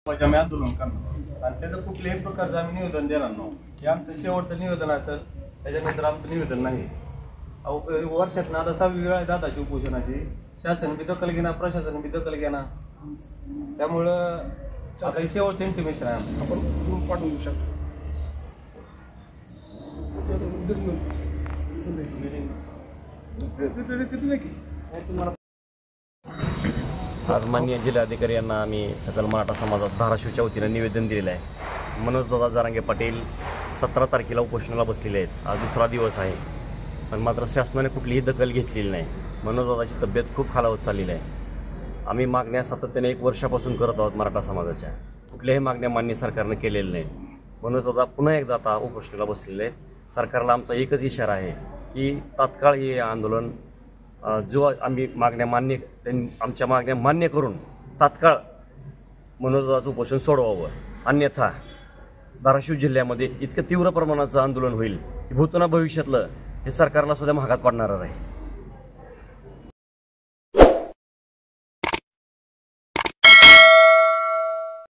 आम्ही आंदोलन करणार आणि त्याचं कुठल्याही प्रकारचं आम्ही निवेदन देणार नाही. हे आमचं शेवटचं निवेदन असेल, त्याच्यानंतर आमचं निवेदन नाही. वर्षातनं आता 6वी वेळ आहे दादाची उपोषणाची. शासन बी दखल घेणार, प्रशासन बी दखल घेणार. त्यामुळं आता हे शेवटचं इंटिमेशन आहे. आपण पाठवून देऊ शकतो. आज माननीय जिल्हाधिकारी यांना आम्ही सकल मराठा समाजात धाराशिवच्या वतीनं निवेदन दिलेलं आहे. मनोजदादा जरांगे पाटील 17 तारखेला उपोषणाला बसलेले आहेत. आज दुसरा दिवस आहे, पण मात्र शासनाने कुठलीही दखल घेतलेली नाही. मनोजदादाची तब्येत खूप खालावत चाललेली आहे. आम्ही मागण्या सातत्याने 1 वर्षापासून करत आहोत. मराठा समाजाच्या कुठल्याही मागण्या मान्य सरकारनं केलेल्या नाहीत. मनोजदादा पुन्हा एकदा आता उपोषणाला बसलेले आहेत. सरकारला आमचा एकच इशारा आहे की तात्काळ हे आंदोलन जो आम्ही मागण्या आमच्या मागण्या मान्य करून तात्काळ मनोजदादाचं उपोषण सोडवावं. अन्यथा धाराशिव जिल्ह्यामध्ये इतकं तीव्र प्रमाणाचं आंदोलन होईल की भूतना भविष्यातलं हे सरकारला सुद्धा महागात पडणार आहे.